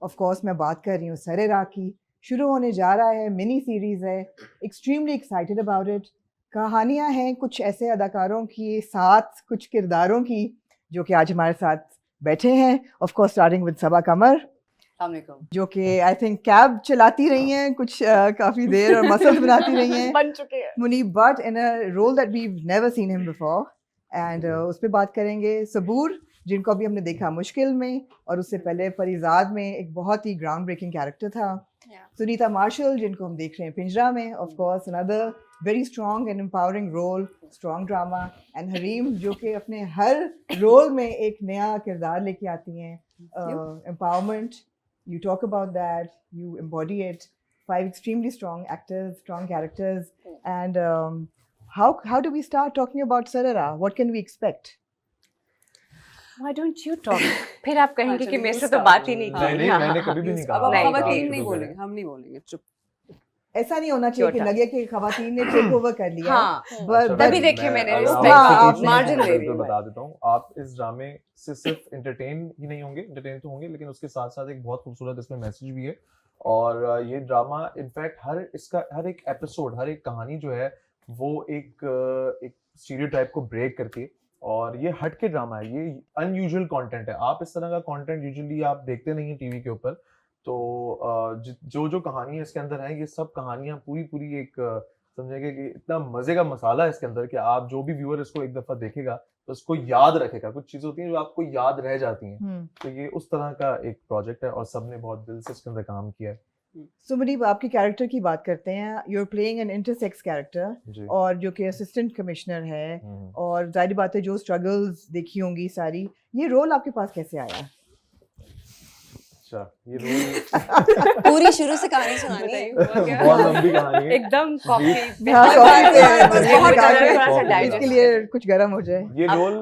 Of course मैं बात कर रही हूँ सरेरा की। शुरू होने जा रहा है, मिनी सीरीज़ है, एक्सट्रीमली एक्साइटेड अबाउट इट। कहानियाँ हैं कुछ ऐसे अदाकारों की साथ, कुछ किरदारों की जो कि आज हमारे साथ बैठे हैं। ऑफ कोर्स स्टार्टिंग विद सबा कमर, जो कि आई थिंक कैब चलाती रही हैं कुछ काफ़ी देर और मसल्स बनाती रही हैं। बन चुके हैं। Munib Bhatt in a role that we never seen him before, and उस पर बात करेंगे। सबूर, जिनको अभी हमने देखा मुश्किल में, और उससे पहले फरीजाद में एक बहुत ही ग्राउंड ब्रेकिंग कैरेक्टर था। सुनीता मार्शल, जिनको हम देख रहे हैं पिंजरा में, of course another very strong and empowering role, strong drama. And Hareem, जो कि अपने हर रोल में एक नया किरदार लेके आती हैं। Empowerment, you talk about that, you embody it. 5 extremely strong actors, strong characters. And how do we start talking about Sarara? What can we expect? Why don't you talk? फिर आप कहेंगे कि मेरे से तो बात ही नहीं की। नहीं, मैंने कभी भी नहीं कहा। अब नहीं, खवातीन नहीं बोलेंगे, हम नहीं बोलेंगे, चुप। ऐसा नहीं होना चाहिए कि लगे कि खवातीन ने टेक ओवर कर लिया। हाँ, but तभी देखिए मैंने आप मार्जिन ले रही तो हूँ। बता देता हूँ, आप इस ड्रामे से सिर्फ एंटरटेन ही नहीं होंगे, एंटरटेन तो होंगे, लेकिन उसके साथ साथ एक बहुत खूबसूरत इसमें मैसेज भी है। और ये ड्रामा इनफैक्ट हर एक एपिसोड, हर एक कहानी जो है वो एक स्टीरियोटाइप को ब्रेक करके, और ये हट के ड्रामा है, ये अनयूजुअल कंटेंट है। आप इस तरह का कंटेंट यूजुअली आप देखते नहीं है टीवी के ऊपर। तो जो कहानी है इसके अंदर है, ये सब कहानियां पूरी एक समझेंगे कि इतना मजे का मसाला है इसके अंदर कि आप जो भी व्यूअर इसको एक दफा देखेगा तो उसको याद रखेगा। कुछ चीजें होती हैं जो आपको याद रह जाती हैं। तो ये उस तरह का एक प्रोजेक्ट है और सबने बहुत दिल से इसके अंदर काम किया है। So मुनीब, आपके कैरेक्टर की बात करते हैं। You are playing an intersex character, और जो कि असिस्टेंट कमिश्नर है, और जाहिर बात है जो स्ट्रगल्स देखी होंगी सारी, ये रोल आपके पास कैसे आया? अच्छा, ये रोल पूरी शुरू से कहानी सुनानी है। बहुत लंबी कहानी है, एकदम कॉफी इसके लिए कुछ गर्म हो जाए। ये रोल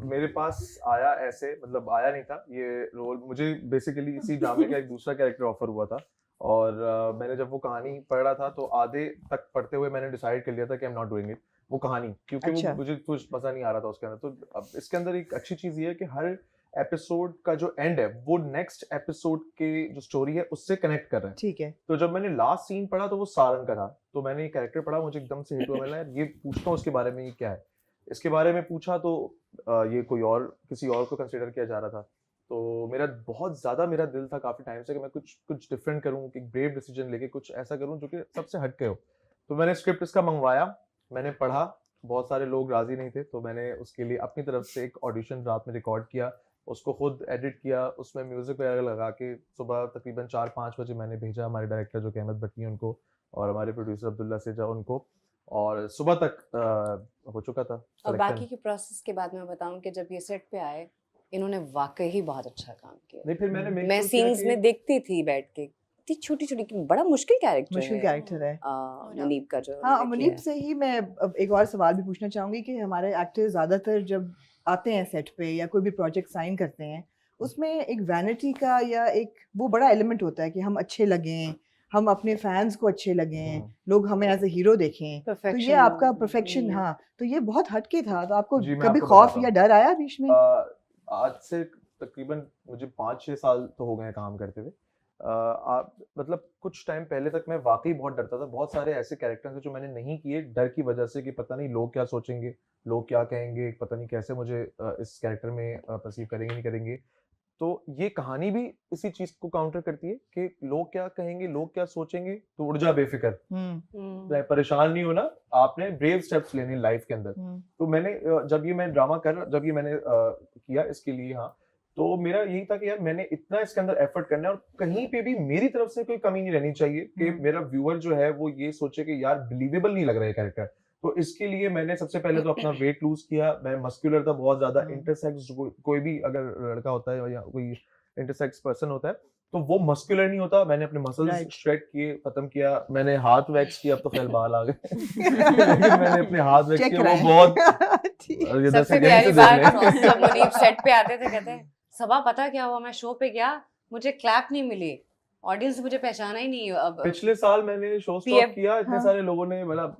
मेरे पास आया ऐसे, मतलब आया नहीं था ये रोल, मुझे बेसिकली इसी ड्रामे का एक दूसरा कैरेक्टर ऑफर हुआ था। और मैंने जब वो कहानी पढ़ रहा था तो आधे तक पढ़ते हुए मैंने डिसाइड कर लिया था कि I am not doing it, वो कहानी, क्योंकि अच्छा। वो मुझे कुछ मजा नहीं आ रहा था उसके अंदर। तो अब इसके अंदर एक अच्छी चीज ये है कि हर एपिसोड का जो एंड है वो नेक्स्ट एपिसोड के जो स्टोरी है उससे कनेक्ट कर रहा है। ठीक है। तो जब मैंने लास्ट सीन पढ़ा तो वो सारंग का था, तो मैंने ये कैरेक्टर पढ़ा, मुझे एकदम से हिट हुआ, मैंने यार ये पूछता हूँ इसके बारे में, ये क्या है। इसके बारे में पूछा तो ये कोई और किसी और को कंसिडर किया जा रहा था। तो मेरा बहुत ज्यादा मेरा दिल था काफी टाइम से कि मैं कुछ डिफरेंट करूं, एक ब्रेव डिसीजन लेके कुछ ऐसा करूं जो कि सबसे हटके हो। तो मैंने स्क्रिप्ट इसका मंगवाया, मैंने पढ़ा, बहुत सारे लोग राजी नहीं थे, तो मैंने उसके लिए अपनी तरफ से एक ऑडिशन रात में रिकॉर्ड किया, उसको खुद एडिट किया, उसमें म्यूजिक वगैरह लगा के सुबह तकरीबन 4-5 बजे मैंने भेजा हमारे डायरेक्टर जो कि अहमद भट्टी उनको, और हमारे प्रोड्यूसर अब्दुल्ला सेजा उनको, और सुबह तक हो चुका था। और बाकी के प्रोसेस के बाद मैं बताऊं कि जब ये सेट पे आए, इन्होंने वाकई ही बहुत अच्छा काम किया। नहीं, फिर मैंने मैं सीन्स में देखती थी बैठ के, इतनी छोटी बड़ा मुश्किल कैरेक्टर है मुनीब का जो। हाँ, मुनीब से ही मैं अब एक और सवाल भी पूछना चाहूंगी कि हमारे एक्टर्स ज़्यादातर जब आते हैं सेट पे या कोई भी प्रोजेक्ट साइन करते हैं, उसमें एक वैनिटी का या एक वो बड़ा एलिमेंट होता है कि हम अच्छे लगें, हम अपने फैंस को अच्छे लगें, लोग हमें एज ए हीरो देखें। तो ये आपका परफेक्शन, हाँ, तो ये बहुत हटके था। तो आपको कभी खौफ या डर आया बीच में? आज से तकरीबन मुझे 5-6 साल तो हो गए काम करते हुए। मतलब कुछ टाइम पहले तक मैं वाकई बहुत डरता था। बहुत सारे ऐसे कैरेक्टर्स हैं जो मैंने नहीं किए डर की वजह से कि पता नहीं लोग क्या सोचेंगे, लोग क्या कहेंगे, पता नहीं कैसे मुझे इस कैरेक्टर में परसीव करेंगे नहीं करेंगे। तो ये कहानी भी इसी चीज को काउंटर करती है कि लोग क्या कहेंगे, लोग क्या सोचेंगे, तो उड़ जा बेफिक्र, परेशान नहीं होना, आपने ब्रेव स्टेप्स लेने लाइफ के अंदर। तो मैंने जब ये मैंने किया इसके लिए, हाँ, तो मेरा यही था कि यार मैंने इतना इसके अंदर एफर्ट करना है और कहीं पे भी मेरी तरफ से कोई कमी नहीं रहनी चाहिए कि मेरा व्यूअर जो है वो ये सोचे कि यार बिलीवेबल नहीं लग रहा है कैरेक्टर। तो इसके लिए मैंने सबसे पहले तो अपना वेट लूज किया। मैं मस्कुलर था बहुत ज्यादा, इंटरसेक्स कोई भी अगर लड़का होता है या कोई इंटरसेक्स पर्सन होता है तो वो मस्कुलर नहीं होता। मैंने अपने मसल्स स्ट्रेच किए, खत्म किया, मैंने हाथ वैक्स किया, अब तो खैर बाल आ गए लेकिन मैंने अपने हाथ वैक्स किया, वो बहुत सबसे प्यारी बात जब मुनीब सेट पे आते थे, कहते सबा पता क्या हुआ, मैं शो पे गया, मुझे क्लैप नहीं मिली, ऑडियंस मुझे पहचाना ही नहीं। अब पिछले साल मैंने शो स्टॉप किया, इतने सारे लोगों ने मतलब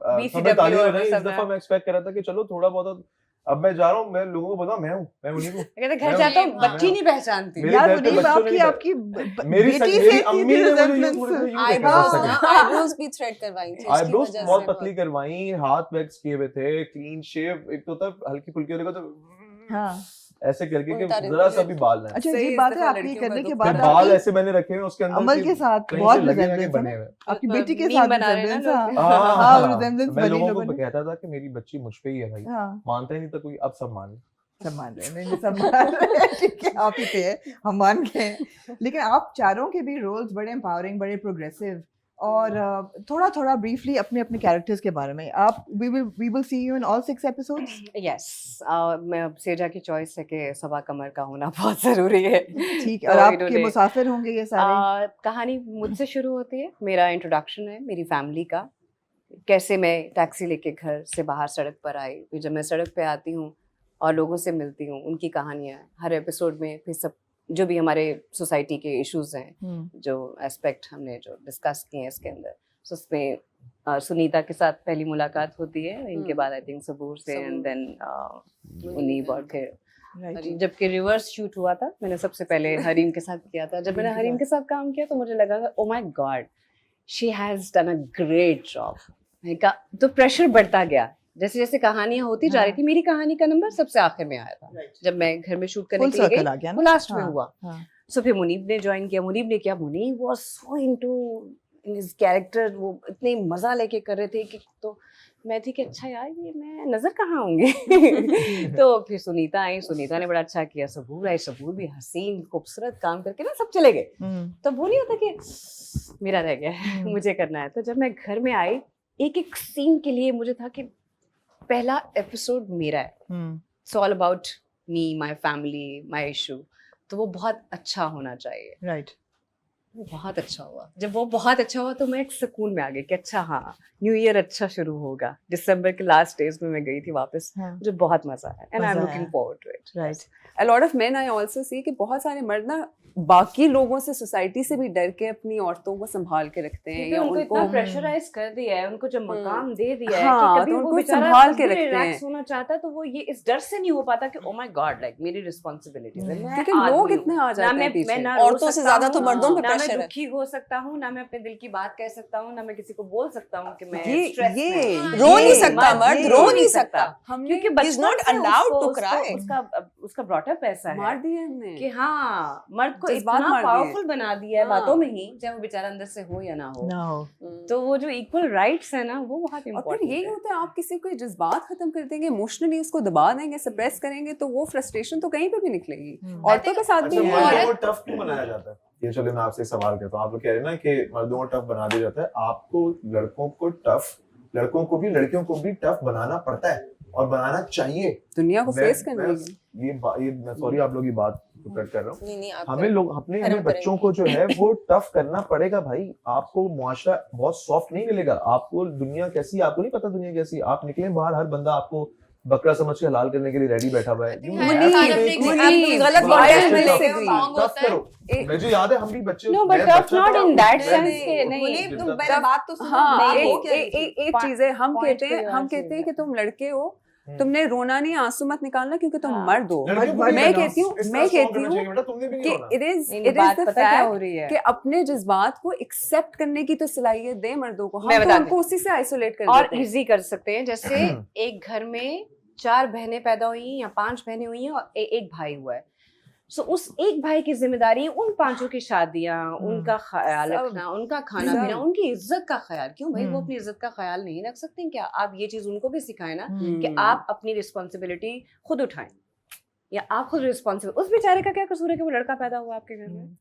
ताली बजाई। इस दफा मैं एक्सपेक्ट कर रहा था कि चलो थोड़ा बहुत अब मैं जा रहा हूँ, मैं लोगों को बताऊं मैं मुनीब हूँ। कहते घर मैं- जाता हूँ मैं- बच्ची नहीं पहचानती। मेरे यार घर पे मुनीब बच्चों ने आपकी नहीं आपकी मेरी बेटी मेरी से अम्मी इतनी ने मुझे यूं resemblance। थोड़ी यूं देखा था आईब्रोज second। आईब्रोज भी थ्रेड करवाई थी उसकी आईब्रोज वजह बहुत से पतली करवाई, हाथ वैक्स किए हुए थे, क्लीन शेव, एक तो होता है हल्की फुल्की वाले को तो हाँ ऐसे करके कि उल्टा जरा सा भी बाल ना। अच्छा सही ये इस बात है दफा आपकी लड़कियों करने का के तो बाद फिर बाल आपकी ऐसे मैंने रखे हैं उसके अंदर अमल कि के साथ कहीं बहुत से लगे ना कि रिजेम्बलेंस है बने ना हुए। आपकी बेटी के मीम साथ बना रहे हैं रिजेम्बलेंस ना हाँ लोग। हाँ रिजेम्बलेंस मैं बनी लोगों लोगों को ने कहता था कि मेरी बच्ची मुझ पे ही है भाई, हाँ मानता ही नहीं था कोई, अब सब मान ले। सब मान रहे हैं नहीं सब मान रहे हैं ठीक है आप ही पे है हम मान गए लेकिन आप चारों के भी रोल्स बड़े एम्पावरिंग बड़े प्रोग्रेसिव और थोड़ा थोड़ा ब्रीफली अपने अपने कैरेक्टर्स के बारे में आप we will see you in all 6 episodes yes मैं अब सेजा की चॉइस है कि सबा कमर का होना बहुत जरूरी है। ठीक है तो और आपके इन्होंने- मुसाफिर होंगे ये सारे कहानी मुझसे शुरू होती है, मेरा इंट्रोडक्शन है मेरी फैमिली का, कैसे मैं टैक्सी लेके घर से बाहर सड़क पर आई, फिर जब मैं सड़क पे आती हूँ और लोगों से मिलती हूँ, उनकी कहानियाँ हर एपिसोड में, फिर सब जो भी हमारे सोसाइटी के इश्यूज हैं, जो एस्पेक्ट हमने जो डिस्कस किए हैं इसके अंदर, so उसमें सुनीता के साथ पहली मुलाकात होती है, इनके बाद आई थिंक सबूर से एंड देन मुनीब और फिर राइट जबकि रिवर्स शूट हुआ था, मैंने सबसे पहले हरीम के साथ किया था। जब मैंने हरीम के साथ काम किया तो मुझे लगा oh my God she has done a great job. तो प्रेशर बढ़ता गया जैसे जैसे कहानियां होती जा रही थी। मेरी कहानी का नंबर सबसे आखिर में आया था जब मैं घर में शूट करने फुल के लिए सर्कल आ गई, गया वो ना लास्ट में हाँ, हुआ। हाँ। सो फिर मुनीब ने ज्वाइन किया। मुनीब ने किया, Muneeb was so into in his character, वो इतने मजा लेके कर रहे थे कि तो मैं थी कि अच्छा यार ये मैं नजर कहाँ आऊंगी। तो फिर सुनीता आई, सुनीता ने बड़ा अच्छा किया, सबूर आई, सबूर भी हसीन खूबसूरत काम करके ना सब चले गए। तो वो नहीं होता कि मेरा रह गया है मुझे करना है। तो जब मैं घर में आई एक एक सीन के लिए मुझे था कि पहला एपिसोड मेरा है, it's all about me, my family, my issue, तो वो बहुत अच्छा होना चाहिए। राइट वो बहुत अच्छा हुआ। जब वो बहुत अच्छा हुआ तो मैं एक सुकून में आ गई कि अच्छा हाँ न्यू ईयर अच्छा शुरू होगा। दिसंबर के लास्ट डेज में मैं गई थी वापस, हाँ। मुझे बहुत मजा आया एंड आई एम मजा लुकिंग आया। Forward to it. Right A lot of men I also see कि बहुत सारे मर्द ना बाकी लोगों से सोसाइटी से भी डर के अपनी औरतों को संभाल के रखते हैं या उनको उनको इतना प्रेशराइज कर दिया है, उनको जो मकाम दे दिया है हाँ, कि कभी तो वो उनको बेचारा संभाल खुद के भी रखते relax हैं। होना चाहता है तो वो ये इस डर से नहीं हो पाता कि ओ माय गॉड लाइक मेरी रिस्पांसिबिलिटी है। मैं क्योंकि आदमी लोग हूँ। इतने आ जाते हैं पीछे। मैं ना रो औरतों से सकता ज्यादा हूँ, तो मर्दों पे ना मैं प्रेशर है। दुखी हो सकता हूँ, ना मैं अपने दिल की बात कह सकता हूँ, ना मैं किसी को बोल सकता हूँ कि मैं stress में हूँ। रो नहीं सकता मर्द, ये रो नहीं सकता। क्योंकि He is बचपन not से allowed उसको- to cry. उसका ब्रॉटअप ऐसा है मार दिए हमने कि हाँ मर्द को जज्बात इतना मार दिए। पावरफुल बना दिया है हाँ। बातों में ही, चाहे वो बेचारा अंदर से हो या ना हो। नो तो वो जो इक्वल राइट्स है ना वो बहुत और फिर इम्पोर्टेंट यही है। होता है, आप किसी को जज्बात खत्म कर देंगे, इमोशनली उसको दबा देंगे, सप्रेस करेंगे, तो वो फ्रस्ट्रेशन तो कहीं पे भी निकलेगी। औरतों के साथ भी अच्छा, है। मर्दों को टफ क्यों बनाया जाता है? ये चलिए मैं आपसे एक सवाल करता हूँ। आप लोग कह रहे हैं ना कि मर्दों को टफ बना दिया जाता है, आपको लड़कों को टफ, लड़कों को भी लड़कियों को भी टफ बनाना पड़ता है और बनाना चाहिए। दुनिया को मैं- फेस करने मैं की। ये मैं सॉरी आप लोग की बात को कट कर रहा हूँ। नहीं आप हमें लोग अपने हम बच्चों को जो है वो टफ करना पड़ेगा भाई। आपको मुआशरा बहुत सॉफ्ट नहीं मिलेगा। आपको दुनिया कैसी, आपको नहीं पता दुनिया कैसी। आप निकले बाहर, हर बंदा आपको बकरा समझ के हलाल करने के लिए रेडी बैठा हुआ है। मुनीब, गलत Tough बात करो, है, tough से करो। मुझे याद है हम भी बच्चे No, but मैं tough बच्चा not था, in that मैं- sense के नहीं। मुनीब, तुम जितना- पहले बात तो सुनो। हाँ, बात एक- हो क्या रही थी? एक चीज है, हम point कहते पे हैं आवाज कि है। तुम लड़के हो, तुमने रोना नहीं, आंसू मत निकालना क्योंकि तुम हाँ। मर्द हो। लड़कियों को भी मैं करना, कहती हूँ इस तरह मैं strong कहती करना हूँ चाहिए, बेटा तुमने भी कि नहीं होना। it is नहीं, it is बात the पता क्या हो fact रही है कि अपने जज्बात को एक्सेप्ट करने की तो सलाहियत दे मर्दों को। मैं हम तो बताती उनको उसी से आइसोलेट कर और देते हैं। इजी कर सकते हैं। जैसे एक घर में 4 बहनें पैदा हुई या 5 बहनें हुई हैं और एक भाई हुआ है, सो उस एक भाई की जिम्मेदारी है उन 5 की शादियां, उनका ख्याल सब, रखना, उनका खाना सब। पीना, उनकी इज्जत का ख्याल। क्यों भाई वो अपनी इज्जत का ख्याल नहीं रख सकते हैं क्या? आप ये चीज उनको भी सिखाएं ना कि आप अपनी रिस्पॉन्सिबिलिटी खुद उठाएं, या आप खुद रिस्पॉन्सिबल। उस बेचारे का क्या कसूर है कि वो लड़का पैदा हुआ आपके घर में?